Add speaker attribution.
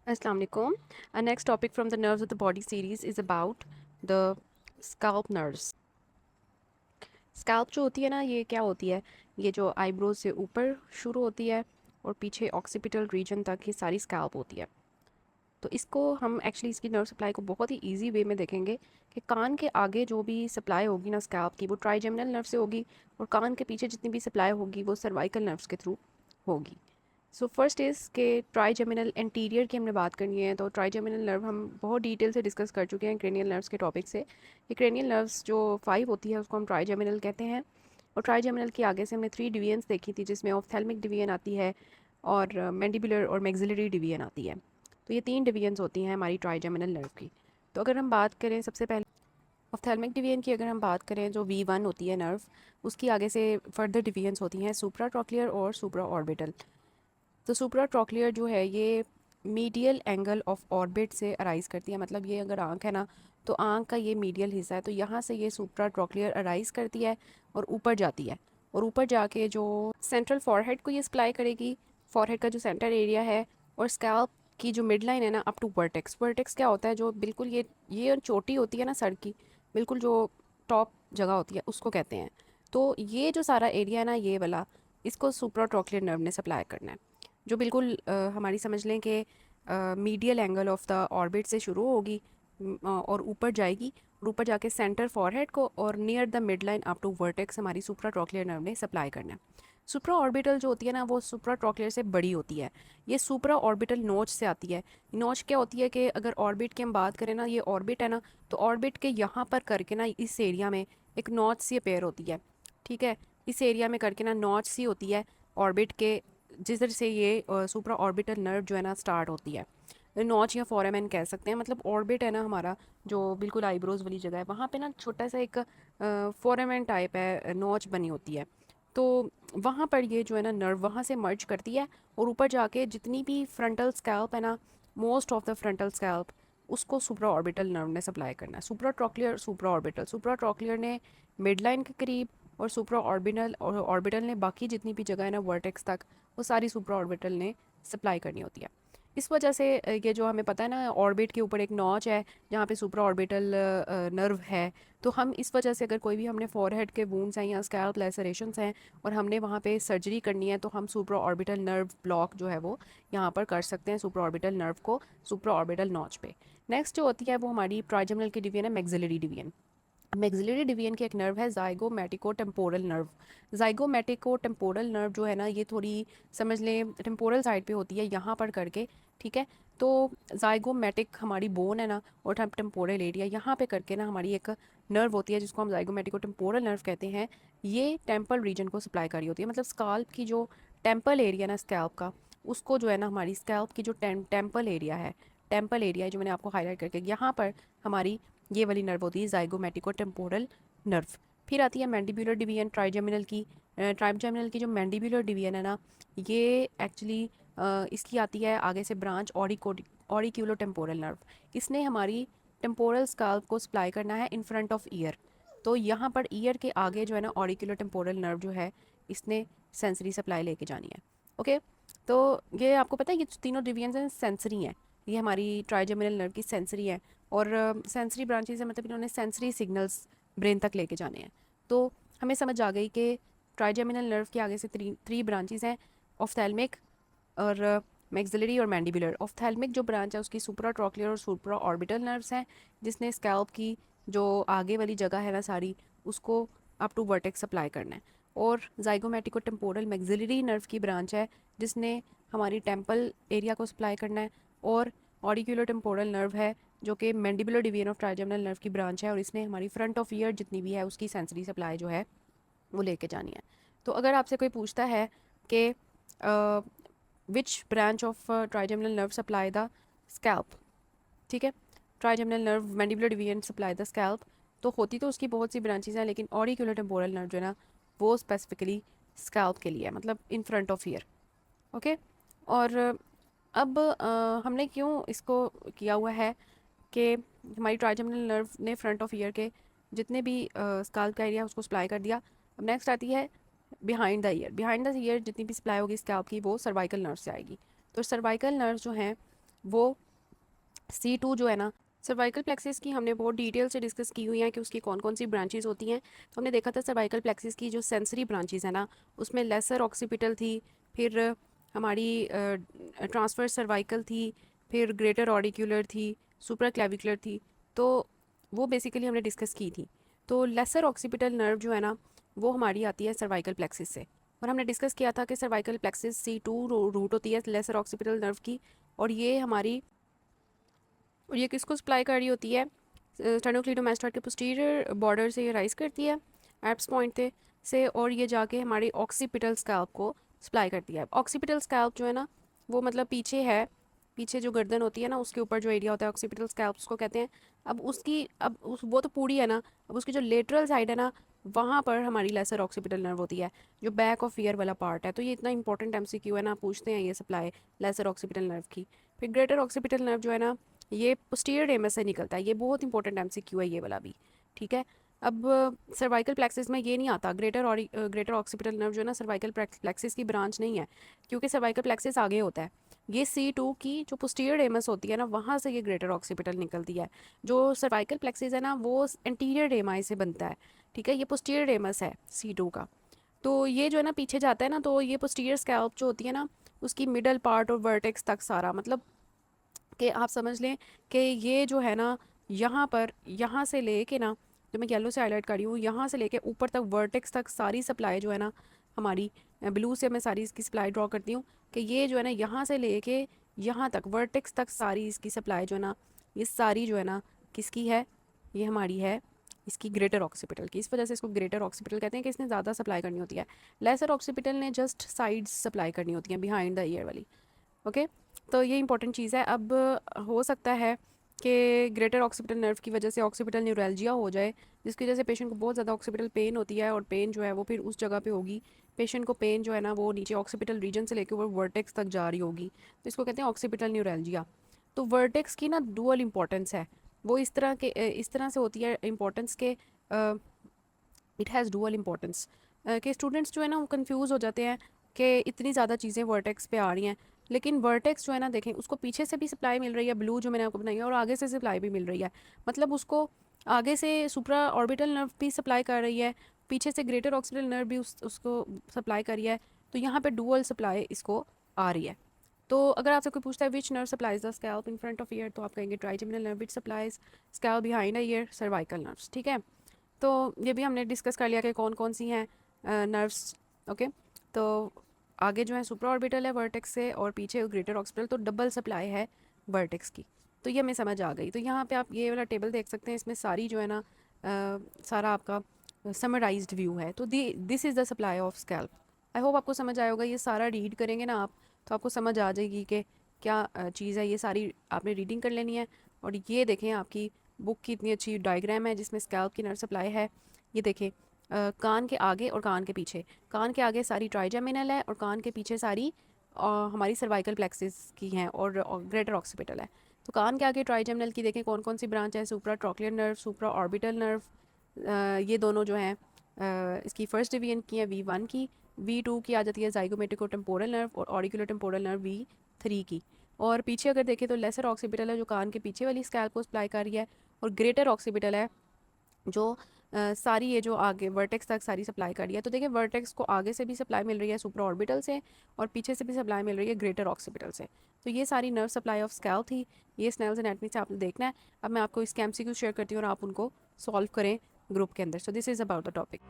Speaker 1: Assalamu alaikum. Our next topic from the Nerves of the Body series is about the scalp nerves. Scalp जो होती है ना, ये क्या होती है? ये जो आईब्रोज से ऊपर शुरू होती है और पीछे ऑक्सीपिटल रीजन तक ये सारी स्कैल्प होती है। तो इसको हम एक्चुअली इसकी नर्व सप्लाई को बहुत ही इजी वे में देखेंगे कि कान के आगे जो भी सप्लाई होगी ना स्कैल्प की, वो ट्राइजेमिनल नर्व से होगी, और कान के पीछे जितनी भी सप्लाई होगी वो सर्वाइकल नर्व्स के थ्रू होगी। सो फर्स्ट इज़ के ट्राइजेमिनल एंटीरियर की हमने बात करनी है। तो ट्राइजेमिनल नर्व हम बहुत डिटेल से डिस्कस कर चुके हैं क्रेनियल नर्व्स के टॉपिक से। ये क्रेनियल नर्व्स जो 5 होती है उसको हम ट्राइजेमिनल कहते हैं। और ट्राइजेमिनल की आगे से हमने 3 डिवीजन्स देखी थी, जिसमें ऑफ्थेल्मिक डिवीजन आती है और मैंडिबुलर और मैक्सिलरी डिवीजन आती है। तो ये 3 डिवीजन्स होती हैं हमारी ट्राइजेमिनल नर्व की। तो अगर हम बात करें सबसे पहले ऑफ्थेल्मिक डिवीजन की, अगर हम बात करें जो V1 होती है नर्व, उसकी आगे से फर्दर डिवीजन्स होती हैं सुप्रा ट्रॉक्लियर और सुप्रा ऑर्बिटल। तो सुप्रा ट्रॉक्लियर जो है ये मीडियल एंगल ऑफ ऑर्बिट से अराइज करती है। मतलब ये अगर आंख है ना, तो आंख का ये मीडियल हिस्सा है, तो यहाँ से ये सुप्रा ट्रॉक्लियर अराइज करती है और ऊपर जाती है। और ऊपर जाके जो सेंट्रल फॉरहेड को ये सप्लाई करेगी, फॉरहेड का जो सेंटर एरिया है, और स्कैल्प की जो मिड लाइन है ना अप टू वर्टेक्स। वर्टेक्स क्या होता है? जो बिल्कुल ये चोटी होती है ना सर की, बिल्कुल जो टॉप जगह होती है उसको कहते हैं। तो ये जो सारा एरिया है ना, ये वाला, इसको सुप्रा ट्रॉक्लियर नर्व ने सप्लाई करना है। जो बिल्कुल हमारी समझ लें कि medial angle of the orbit से शुरू होगी, और ऊपर जाएगी, और ऊपर जाके सेंटर फॉरहेड को और near the mid line up to vertex हमारी सुप्रा ट्रॉक्लियर नर्व ने सप्लाई करना है। सुप्रा ऑर्बिटल जो होती है ना, वो सुप्रा ट्रॉक्लियर से बड़ी होती है। ये सुप्रा ऑर्बिटल नोच से आती है। नोच क्या होती है कि अगर ऑर्बिट की हम बात करें ना, ये ऑर्बिट है ना, तो ऑर्बिट के यहाँ पर करके ना इस एरिया में एक नॉच सी अपेयर होती है। ठीक है, इस एरिया में करके ना नॉच सी होती है ऑर्बिट के, जिधर से ये सुप्रा ऑर्बिटल नर्व जो है ना स्टार्ट होती है। नॉच या फोरामेन कह सकते हैं। मतलब ऑर्बिट है ना हमारा, जो बिल्कुल आईब्रोज वाली जगह है, वहाँ पे ना छोटा सा एक फोरामेन टाइप है, नॉच बनी होती है। तो वहाँ पर ये जो है ना नर्व वहाँ से मर्ज करती है, और ऊपर जाके जितनी भी फ्रंटल स्कैल्प है ना, most of the frontal scalp, उसको सुप्रा ऑर्बिटल नर्व ने सप्लाई करना है। सुप्रा ट्रॉक्लियर, सुप्रा ऑर्बिटल, सुप्रा ट्रॉक्लियर ने मिड लाइन के करीब, और सुप्रा ऑर्बिटल और ऑर्बिटल ने बाकी जितनी भी जगह है ना वर्टेक्स तक, वो सारी सुप्रा ऑर्बिटल ने सप्लाई करनी होती है। इस वजह से ये जो हमें पता है ना, ऑर्बिट के ऊपर एक नॉच है जहाँ पे सुप्रा ऑर्बिटल नर्व है। तो हम इस वजह से अगर कोई भी हमने फॉरहेड के वूंड्स हैं या स्कैल्प लेसरेशंस हैं और हमने वहाँ पे सर्जरी करनी है, तो हम सुप्रा ऑर्बिटल नर्व ब्लॉक जो है वो यहाँ पर कर सकते हैं, सुप्रा ऑर्बिटल नर्व को सुप्रा ऑर्बिटल नॉच पे। नेक्स्ट जो होती है वो हमारी ट्राइजेमिनल की डिवीजन है मैक्सिलरी डिवीजन। मैक्सिलरी डिवीजन की एक नर्व है जाइगोमेटिको टेम्पोरल नर्व। जाइगोमेटिको टेम्पोरल नर्व जो है ना, ये थोड़ी समझ लें टेम्पोरल साइड पे होती है, यहाँ पर करके। ठीक है, तो जाइगोमेटिक हमारी बोन है ना, और टेम्पोरल एरिया यहाँ पे करके ना हमारी एक नर्व होती है जिसको हम जाइगोमेटिको टेम्पोरल नर्व कहते हैं। ये टेम्पल रीजन को सप्लाई कर रही होती है। मतलब स्काल्प की जो टेम्पल एरिया ना स्कैल्प का, उसको जो है ना हमारी स्कैल्प की जो टेम्पल एरिया है, टेम्पल एरिया जो मैंने आपको हाईलाइट करके, यहाँ पर हमारी ये वाली नर्व होती है जाइगोमेटिको टेम्पोरल नर्व। फिर आती है मैंडिबुलर डिवीजन ट्राइजेमिनल की। ट्राइजेमिनल की जो मैंडिबुलर डिवीजन है ना, ये एक्चुअली इसकी आती है आगे से ब्रांच ऑरिक्यूलो टेम्पोरल नर्व। इसने हमारी टेम्पोरल स्काल्प को सप्लाई करना है इन फ्रंट ऑफ ईयर। तो यहाँ पर ईयर के आगे जो है ना ऑरिक्यूलो टेम्पोरल नर्व जो है, इसने सेंसरी सप्लाई लेके जानी है। ओके, तो ये आपको पता है ये तीनों डिवीजन हैं सेंसरी हैं। ये हमारी ट्राइजेमिनल नर्व की सेंसरी है, और सेंसरी ब्रांचेस है, मतलब इन्होंने सेंसरी सिग्नल्स ब्रेन तक लेके जाने हैं। तो हमें समझ आ गई कि ट्राइजेमिनल नर्व के आगे से थ्री ब्रांचेस हैं, ऑफ्थेल्मिक और मैक्सिलरी और मैंडिबुलर। ऑफ्थेल्मिक जो ब्रांच है उसकी सुप्रा ट्रॉक्लियर और सुप्रा ऑर्बिटल नर्व्स हैं, जिसने स्कैल्प की जो आगे वाली जगह है ना सारी, उसको अप टू वर्टेक्स सप्लाई करना है। और जाइगोमेटिको टेम्पोरल मैक्सिलरी नर्व की ब्रांच है, जिसने हमारी टेम्पल एरिया को सप्लाई करना है। और ऑरिक्यूलो टेम्पोरल नर्व है, जो कि mandibular division of trigeminal nerve की ब्रांच है, और इसने हमारी फ्रंट ऑफ ईयर जितनी भी है उसकी सेंसरी सप्लाई जो है वो लेके जानी है। तो अगर आपसे कोई पूछता है कि which branch of trigeminal nerve supply the scalp, ठीक है, trigeminal nerve mandibular division supply the scalp, तो होती तो उसकी बहुत सी ब्रांचेस हैं, लेकिन ऑरिक्यूलो टेम्पोरल नर्व जो है ना, वो स्पेसिफिकली स्कैल्प के लिए है, मतलब in front of year. Okay, और अब हमने क्यों इसको किया हुआ है कि हमारी ट्राइजेमिनल नर्व ने फ्रंट ऑफ ईयर के जितने भी स्काल्प का एरिया उसको सप्लाई कर दिया। अब नेक्स्ट आती है behind the year. Behind the year जितनी भी सप्लाई होगी स्कैल्प की, वो सर्वाइकल नर्व से आएगी। तो सर्वाइकल नर्व जो हैं वो C2 जो है ना, सर्वाइकल प्लेक्सिस की हमने बहुत डिटेल से डिस्कस की हुई है कि उसकी कौन कौन सी ब्रांचेस होती हैं। तो हमने देखा था सर्वाइकल प्लेक्सिस की जो सेंसरी ब्रांचेस है ना, उसमें लेसर ऑक्सीपिटल थी, फिर हमारी ट्रांसफर सर्वाइकल थी, फिर ग्रेटर ऑडिक्यूलर थी, सुप्रा क्लेविकुलर थी। तो वो बेसिकली हमने डिस्कस की थी। तो लेसर ऑक्सीपिटल नर्व जो है ना, वो हमारी आती है सर्वाइकल प्लेक्सिस से। और हमने डिस्कस किया था कि सर्वाइकल प्लेक्सिस C2 रूट होती है लेसर ऑक्सीपिटल नर्व की, और ये किसको सप्लाई कर रही होती है, स्टेनोक्लीडोमास्टाइड के पोस्टीरियर बॉर्डर से ये राइज करती है एप्स पॉइंट से, और ये जाके हमारी ऑक्सीपिटल स्कैल्प को सप्लाई करती है। ऑक्सीपिटल स्कैल्प जो है ना, वो मतलब पीछे है, पीछे जो गर्दन होती है ना, उसके ऊपर जो एरिया होता है ऑक्सीपिटल स्कैल्प उसको कहते हैं। वो तो पूरी है ना, अब उसकी जो लेटरल साइड है ना, वहाँ पर हमारी लेसर ऑक्सीपिटल नर्व होती है, जो बैक ऑफ ईयर वाला पार्ट है। तो ये इतना इंपॉर्टेंट MCQ है ना, पूछते हैं ये सप्लाई लेसर ऑक्सीपिटल नर्व की। फिर ग्रेटर ऑक्सीपिटल नर्व जो है ना, ये पोस्टीरियर रेमस से निकलता है। ये बहुत इंपॉर्टेंट MCQ है ये वाला भी, ठीक है। अब सर्वाइकल प्लेक्सिस में ये नहीं आता, ग्रेटर ऑक्सीपिटल नर्व जो है ना, सर्वाइकल प्लेक्सिस की ब्रांच नहीं है, क्योंकि सर्वाइकल प्लेक्सिस आगे होता है। ये C2 की जो पोस्टीरियर रेमस होती है ना, वहाँ से ये ग्रेटर ऑक्सीपिटल निकलती है। जो सर्वाइकल प्लेक्सिस है ना, वो एंटीरियर रेमाई से बनता है, ठीक है। ये पोस्टीरियर रेमस है C2 का। तो ये जो है ना पीछे जाता है ना, तो ये पोस्टीरियर स्कैल्प जो होती है ना, उसकी मिडल पार्ट और वर्टेक्स तक सारा, मतलब कि आप समझ लें कि ये जो है ना, यहाँ पर, यहाँ से लेके ना, जो मैं येलो से हाईलाइट कर रही हूँ, यहाँ से लेके ऊपर तक वर्टेक्स तक सारी सप्लाई जो है ना हमारी, ब्लू से मैं सारी इसकी सप्लाई ड्रॉ करती हूँ कि ये जो है ना, यहाँ से लेके यहाँ तक वर्टेक्स तक सारी इसकी सप्लाई जो है ना, ये सारी जो है ना किसकी है, ये हमारी है इसकी ग्रेटर ऑक्सीपिटल की। इस वजह से इसको ग्रेटर ऑक्सीपिटल कहते हैं कि इसने ज़्यादा सप्लाई करनी होती है। लेसर ऑक्सीपिटल ने जस्ट साइड्स सप्लाई करनी होती हैं, बिहाइंड द ईयर वाली। ओके, तो ये इंपॉर्टेंट चीज़ है। अब हो सकता है कि ग्रेटर ऑक्सीपिटल नर्व की वजह से ऑक्सीपिटल न्यूरैल्जिया हो जाए, जिसकी वजह से पेशेंट को बहुत ज़्यादा ऑक्सीपिटल पेन होती है, और पेन जो है वो फिर उस जगह पे होगी। पेशेंट को पेन जो है ना, वो नीचे ऑक्सीपिटल रीजन से लेकर ऊपर वर्टेक्स तक जा रही होगी, तो इसको कहते हैं ऑक्सीपिटल न्यूरैल्जिया। तो वर्टेक्स की ना डुअल इंपॉर्टेंस है, वो इस तरह से होती है इंपॉर्टेंस के, इट हैज़ डुअल इंपॉर्टेंस, कि स्टूडेंट्स जो है ना वो कंफ्यूज हो जाते हैं कि इतनी ज़्यादा चीज़ें वर्टेक्स पे आ रही हैं, लेकिन वर्टेक्स जो है ना, देखें, उसको पीछे से भी सप्लाई मिल रही है, ब्लू जो मैंने आपको बनाई है, और आगे से सप्लाई भी मिल रही है। मतलब उसको आगे से सुप्रा ऑर्बिटल नर्व भी सप्लाई कर रही है, पीछे से ग्रेटर ऑक्सीपिटल नर्व भी उसको सप्लाई कर रही है। तो यहाँ पे डुअल सप्लाई इसको आ रही है। तो अगर आपसे कोई पूछता है which nerve supplies the scalp in front of year, तो आप कहेंगे trigeminal nerve which supplies scalp behind the year, cervical nerves, ठीक है। तो ये भी हमने डिस्कस कर लिया कि कौन कौन सी हैं नर्व्स। ओके, तो आगे जो है सुप्रा ऑर्बिटल है वर्टेक्स से, और पीछे ग्रेटर ऑक्सीपिटल, तो डबल सप्लाई है वर्टेक्स की। तो ये हमें समझ आ गई। तो यहाँ पे आप ये वाला टेबल देख सकते हैं, इसमें सारी जो है ना सारा आपका समराइज्ड व्यू है। तो this is the supply of scalp. I hope आपको समझ आया होगा। ये सारा रीड करेंगे ना आप, तो आपको समझ आ जाएगी कि क्या चीज़ है। ये सारी आपने रीडिंग कर लेनी है। और ये देखें, आपकी बुक की इतनी अच्छी डायग्राम है जिसमें स्कैल्प की नर्व सप्लाई है। ये देखें, कान के आगे और कान के पीछे, कान के आगे सारी ट्राइजेमिनल है, और कान के पीछे सारी हमारी सर्वाइकल प्लेक्सिस की हैं, और ग्रेटर ऑक्सीपिटल है। तो कान के आगे ट्राइजेमिनल की देखें कौन कौन सी ब्रांच है, सुप्रा ट्रॉक्लियर नर्व, सुप्रा ऑर्बिटल नर्व, ये दोनों जो हैं इसकी फर्स्ट डिवीजन की है V1 की। V2 की आ जाती है जाइगोमेटिको टेम्पोरल नर्व, और ऑरिकुलर टेम्पोरल नर्व V3 की। और पीछे अगर देखें तो लेसर ऑक्सीपिटल है जो कान के पीछे वाली स्कैल्प को सप्लाई कर रही है, और ग्रेटर ऑक्सीपिटल है जो सारी ये जो आगे वर्टेक्स तक सारी सप्लाई कर रही है। तो देखिए, वर्टेक्स को आगे से भी सप्लाई मिल रही है सुप्रा ऑर्बिटल से, और पीछे से भी सप्लाई मिल रही है ग्रेटर ऑक्सीपिटल से। तो ये सारी नर्व सप्लाई ऑफ स्कैल्प थी। ये स्नेल्स एनाटमी से आपने देखना है। अब मैं आपको इसके MCQ शेयर करती हूँ, और आप उनको सॉल्व करें ग्रुप के अंदर। So this is about the topic.